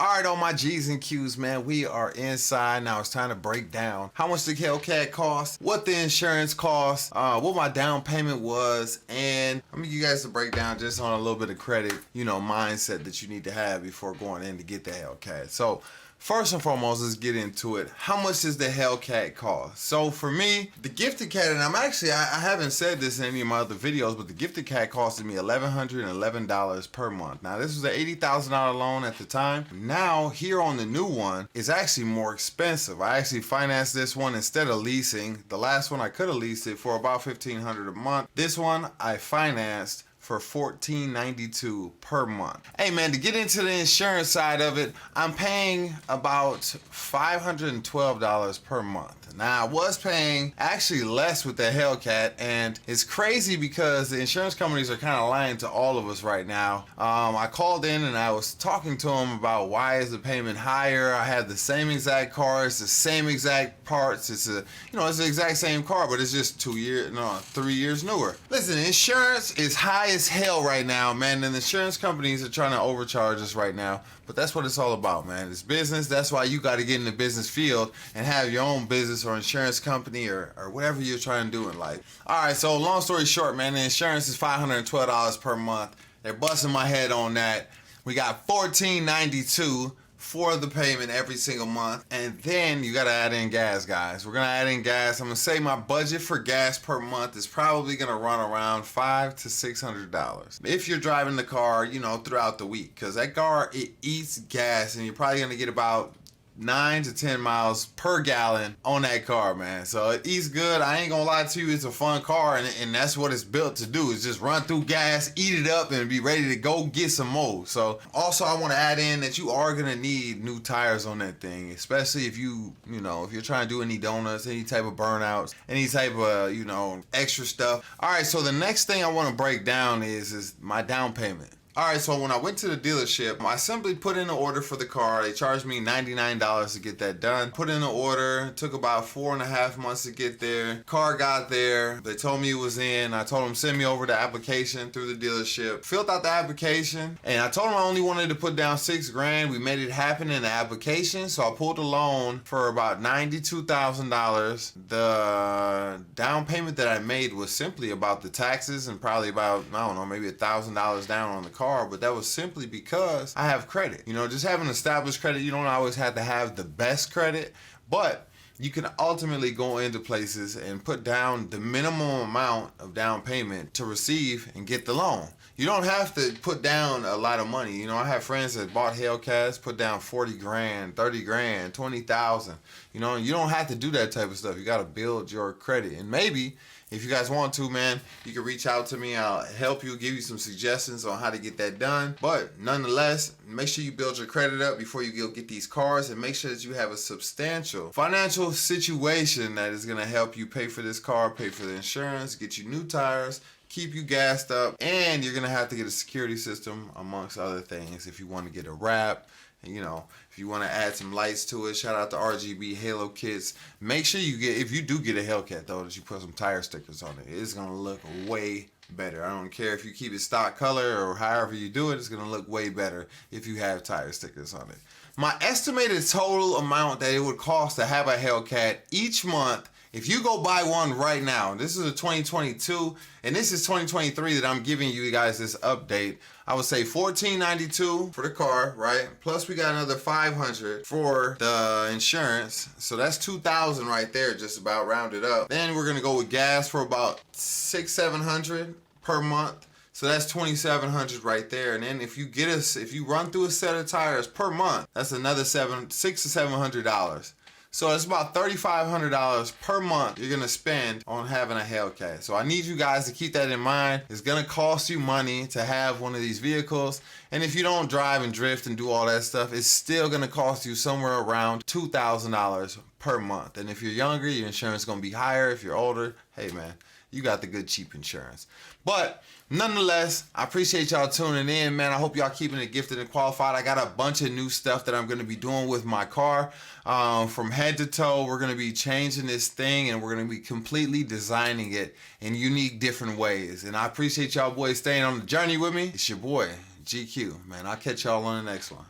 All right, all my G's and Q's, man, we are inside. Now it's time to break down how much the Hellcat cost, what the insurance cost, what my down payment was, and I'm gonna give you guys a breakdown just on a little bit of credit, mindset that you need to have before going in to get the Hellcat. So first and foremost, let's get into it. How much does the Hellcat cost? So for me, the gifted cat, and I haven't said this in any of my other videos, but the gifted cat costed me $1,111 per month. Now this was an $80,000 loan at the time. Now here on the new one, it's actually more expensive. I actually financed this one instead of leasing. The last one I could have leased it for about $1,500 a month. This one I financed for $1,492 per month. Hey man, to get into the insurance side of it, I'm paying about $512 per month. Now I was paying actually less with the Hellcat, and it's crazy because the insurance companies are kind of lying to all of us right now. I called in and I was talking to them about why is the payment higher. I had the same exact car, it's the same exact parts, it's the exact same car, but it's just 3 years newer. Listen, insurance is high as hell right now, man, and the insurance companies are trying to overcharge us right now, but that's what it's all about, man. It's business. That's why you got to get in the business field and have your own business or insurance company or whatever you're trying to do in life. All right, so long story short, man, the insurance is $512 per month. They're busting my head on that. We got $1,492 for the payment every single month, and then you gotta add in gas, guys. We're gonna add in gas. I'm gonna say my budget for gas per month is probably gonna run around $500 to $600 if you're driving the car, throughout the week, because that car, it eats gas, and you're probably gonna get about 9 to 10 miles per gallon on that car, man. So it eats good. I ain't gonna lie to you, it's a fun car, and that's what it's built to do, is just run through gas, eat it up, and be ready to go get some more. So also I want to add in that you are gonna need new tires on that thing, especially if if you're trying to do any donuts, any type of burnouts, any type of extra stuff. All right, so the next thing I want to break down is my down payment. Alright, so when I went to the dealership, I simply put in an order for the car. They charged me $99 to get that done. Put in an order, it took about 4.5 months to get there. Car got there, they told me it was in. I told them send me over the application through the dealership. Filled out the application, and I told them I only wanted to put down $6,000. We made it happen in the application, so I pulled a loan for about $92,000. The down payment that I made was simply about the taxes and probably about, maybe $1,000 down on the car. But that was simply because I have credit. Just having established credit, you don't always have to have the best credit, but you can ultimately go into places and put down the minimum amount of down payment to receive and get the loan. You don't have to put down a lot of money. I have friends that bought Hellcats, put down $40,000, $30,000, $20,000. You don't have to do that type of stuff. You got to build your credit. And maybe if you guys want to, man, you can reach out to me. I'll help you, give you some suggestions on how to get that done. But nonetheless, make sure you build your credit up before you go get these cars, and make sure that you have a substantial financial situation that is going to help you pay for this car, pay for the insurance, get you new tires, keep you gassed up, and you're going to have to get a security system amongst other things if you want to get a wrap. If you want to add some lights to it, shout out to RGB Halo kits. Make sure if you do get a Hellcat though, that you put some tire stickers on it. It's going to look way better. I don't care if you keep it stock color or however you do it, it's going to look way better if you have tire stickers on it. My estimated total amount that it would cost to have a Hellcat each month, if you go buy one right now, this is a 2022, and this is 2023 that I'm giving you guys this update, I would say $1,492 for the car, right? Plus we got another $500 for the insurance. So that's $2,000 right there, just about rounded up. Then we're gonna go with gas for about $600-700 per month. So that's $2,700 right there. And then if you run through a set of tires per month, that's another $600 to $700. So it's about $3,500 per month you're gonna spend on having a Hellcat. So I need you guys to keep that in mind. It's gonna cost you money to have one of these vehicles. And if you don't drive and drift and do all that stuff, it's still gonna cost you somewhere around $2,000 per month. And if you're younger, your insurance is gonna be higher. If you're older, hey man, you got the good cheap insurance. But nonetheless, I appreciate y'all tuning in, man. I hope y'all keeping it gifted and qualified. I got a bunch of new stuff that I'm going to be doing with my car. From head to toe, we're going to be changing this thing, and we're going to be completely designing it in unique, different ways. And I appreciate y'all boys staying on the journey with me. It's your boy, GQ, man. I'll catch y'all on the next one.